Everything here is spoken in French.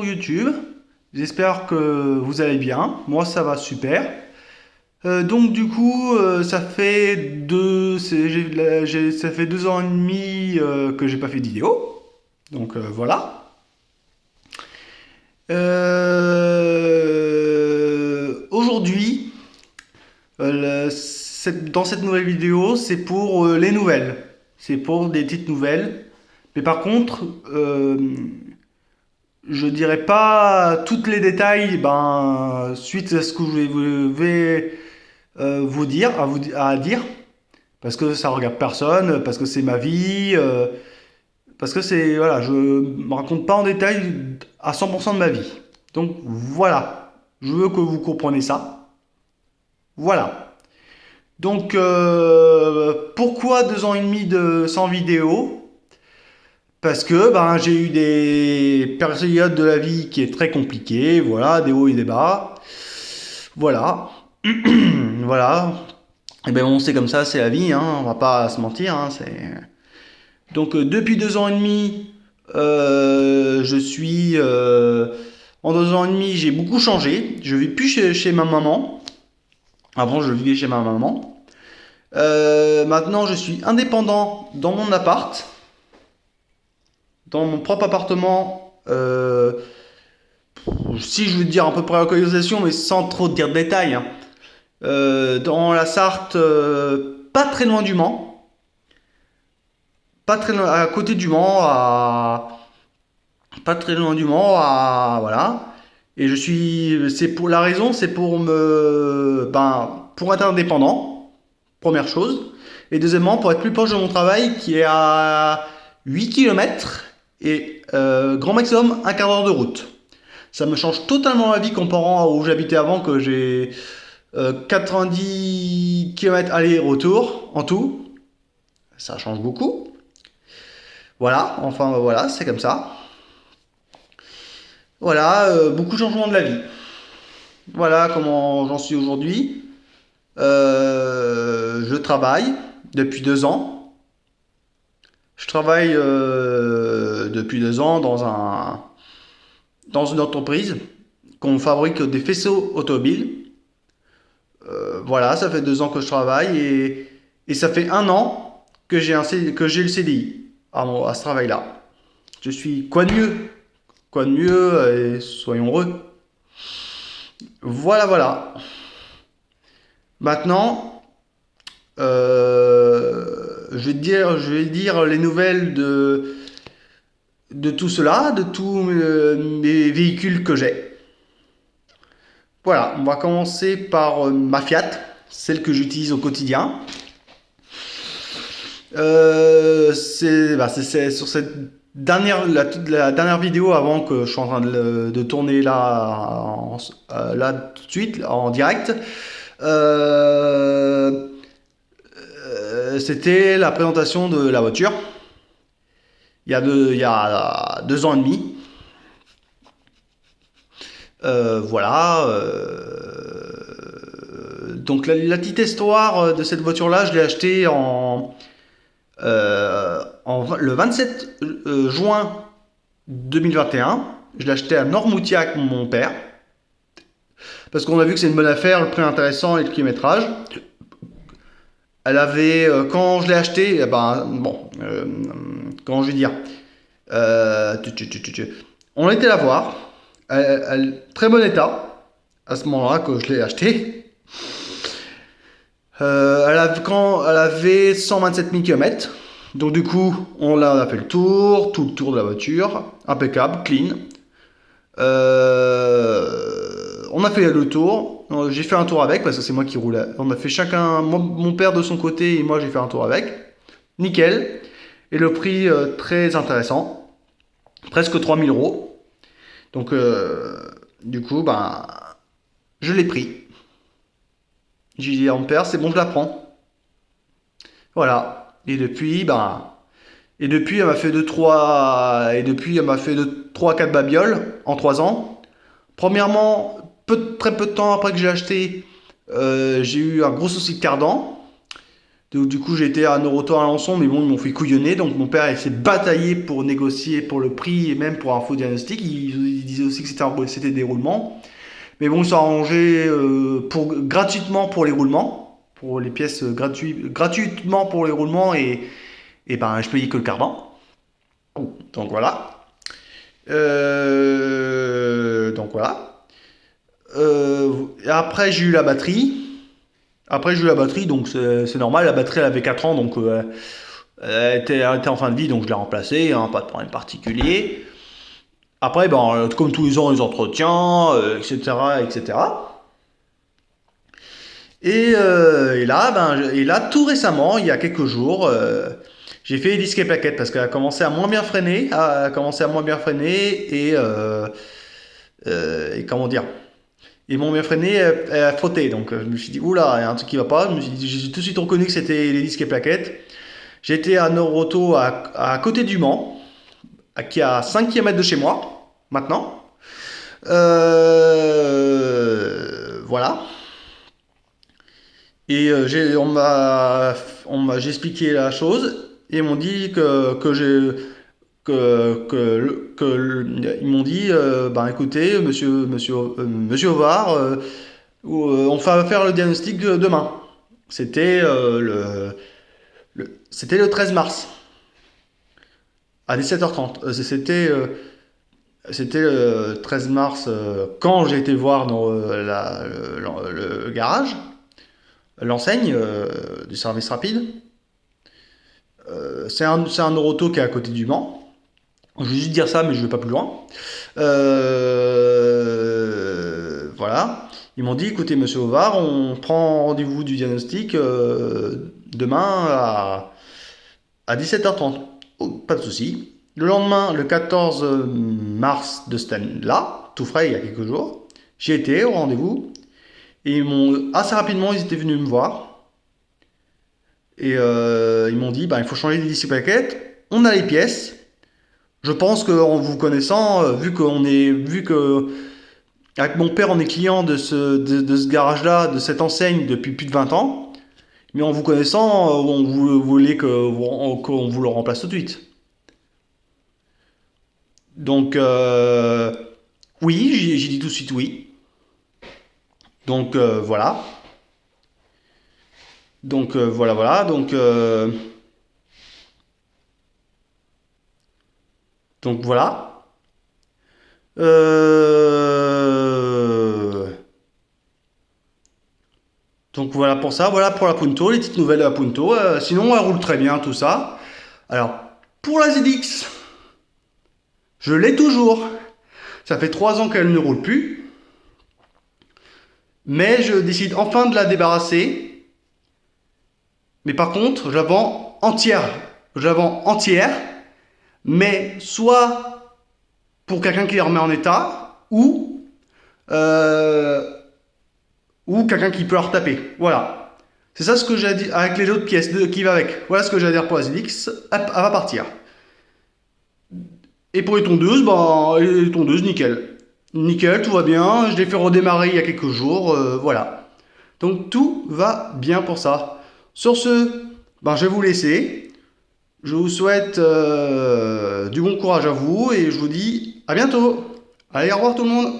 sur YouTube. J'espère que vous allez bien. Moi, ça va super. Donc du coup, ça fait 2 ans et demi que j'ai pas fait de vidéo. Donc voilà. Aujourd'hui, dans cette nouvelle vidéo, c'est pour les nouvelles. C'est pour des petites nouvelles. Mais par contre, je dirais pas tous les détails, suite à ce que je vais vous dire, à dire, parce que ça regarde personne, parce que c'est ma vie, parce que c'est, voilà, je me raconte pas en détail à 100% de ma vie. Donc voilà, je veux que vous compreniez ça. Voilà. Donc pourquoi 2 ans et demi sans vidéo? Parce que j'ai eu des périodes de la vie qui est très compliquées, voilà, des hauts et des bas. Voilà. Voilà. Et ben bon, c'est comme ça, c'est la vie, hein, on va pas se mentir. Donc depuis 2 ans et demi, je suis... en 2 ans et demi, j'ai beaucoup changé. Je vis plus chez ma maman. Avant, je vivais chez ma maman. Maintenant, je suis indépendant dans mon appart. Dans mon propre appartement, si je veux dire à peu près la localisation, mais sans trop dire de détails, hein. Dans la Sarthe, pas très loin du Mans, pas très loin, à côté du Mans, pas très loin du Mans, voilà. Et c'est pour la raison, c'est pour être indépendant, première chose. Et deuxièmement, pour être plus proche de mon travail, qui est à 8 kilomètres et grand maximum un quart d'heure de route. Ça me change totalement la vie comparant à où j'habitais avant, que j'ai 90 km aller-retour en tout. Ça change beaucoup. Voilà, enfin voilà, c'est comme ça. Voilà, beaucoup de changements de la vie. Voilà comment j'en suis aujourd'hui. Je travaille depuis 2 ans. Je travaille depuis 2 ans dans une entreprise qu'on fabrique des faisceaux automobiles. Voilà, ça fait 2 ans que je travaille et ça fait 1 an que j'ai le CDI à ce travail-là. Je suis quoi de mieux? Quoi de mieux, et soyons heureux. Voilà, voilà. Maintenant, je vais dire les nouvelles de tout cela, de tous mes véhicules que j'ai. Voilà, on va commencer par ma Fiat, celle que j'utilise au quotidien. C'est sur la dernière vidéo avant que je suis en train de tourner là tout de suite en direct. C'était la présentation de la voiture il y a 2 ans et demi. Voilà. Donc la petite histoire de cette voiture-là, je l'ai achetée le 27 juin 2021. Je l'ai acheté à Noirmoutier avec mon père. Parce qu'on a vu que c'est une bonne affaire, le prix intéressant et le kilométrage. Elle avait, quand je l'ai acheté, comment je vais dire, on était la voir. Très bon état à ce moment-là que je l'ai acheté. Quand elle avait 127 000 km. Donc du coup, on a fait tout le tour de la voiture, impeccable, clean. On a fait le tour. J'ai fait un tour avec parce que c'est moi qui roulais. On a fait chacun, mon père de son côté et moi j'ai fait un tour avec. Nickel. Et le prix très intéressant. Presque 3000 euros. Donc du coup, je l'ai pris. J'ai dit à mon père, c'est bon, je la prends. Voilà. Et depuis, elle m'a fait 4 babioles en 3 ans. Premièrement, très peu de temps après que j'ai acheté, j'ai eu un gros souci de cardan. Donc, du coup, j'étais à Noroto à Alençon, mais bon, ils m'ont fait couillonner. Donc, mon père, il s'est bataillé pour négocier pour le prix et même pour un faux diagnostic. Il disait aussi que c'était des roulements. Mais bon, ils sont arrangés gratuitement pour les roulements, pour les pièces gratuitement pour les roulements et ben, je payais que le cardan. Donc voilà. Donc voilà. Après, j'ai eu la batterie. Donc c'est normal. La batterie, elle avait 4 ans, donc elle était en fin de vie, donc je l'ai remplacée, hein, pas de problème particulier. Après, ben, comme tous les ans, les entretiens, etc., etc. Et là, tout récemment, il y a quelques jours, j'ai fait les disques et plaquettes parce qu'elle a commencé à moins bien freiner, et comment dire, et moins bien freiner, elle a frotté. Donc je me suis dit, oula, il y a un truc qui va pas. J'ai tout de suite reconnu que c'était les disques et plaquettes. J'étais à Noroto, à côté du Mans, qui est à 5 km de chez moi, maintenant. Voilà. Et j'ai expliqué la chose et ils m'ont dit ils m'ont dit, ben écoutez, monsieur Ovard, on va faire le diagnostic demain. C'était c'était le 13 mars à 17h30. C'était le 13 mars quand j'ai été voir dans le garage, l'enseigne du service rapide. C'est un Noroto qui est à côté du Mans. Je vais juste dire ça, mais je vais pas plus loin. Voilà. Ils m'ont dit, écoutez, monsieur Ovard, on prend rendez-vous du diagnostic demain à 17h30. Oh, pas de souci. Le lendemain, le 14 mars de cette année-là, tout frais il y a quelques jours, j'ai été au rendez-vous et assez rapidement, ils étaient venus me voir et ils m'ont dit, bah, il faut changer les disques plaquettes. On a les pièces. Je pense qu'en vous connaissant, vu que avec mon père, on est client de ce garage-là, de cette enseigne depuis plus de 20 ans, mais en vous connaissant, vous voulez qu'on vous le remplace tout de suite. Donc, oui, j'ai dit tout de suite oui. Donc, voilà. Donc, voilà. Donc, voilà. Donc, voilà pour ça. Voilà pour la Punto, les petites nouvelles de la Punto. Sinon, elle roule très bien, tout ça. Alors, pour la ZX, je l'ai toujours. Ça fait 3 ans qu'elle ne roule plus. Mais je décide enfin de la débarrasser. Mais par contre, je la vends entière. Je la vends entière. Mais soit pour quelqu'un qui les remet en état, euh, ou quelqu'un qui peut la retaper. Voilà. C'est ça ce que j'ai dit avec les autres pièces qui va avec. Voilà ce que j'ai à dire pour la ZX. Elle va partir. Et pour les tondeuses, nickel. Nickel, tout va bien. Je l'ai fait redémarrer il y a quelques jours. Voilà. Donc tout va bien pour ça. Sur ce, ben, je vais vous laisser. Je vous souhaite du bon courage à vous et je vous dis à bientôt. Allez, au revoir tout le monde.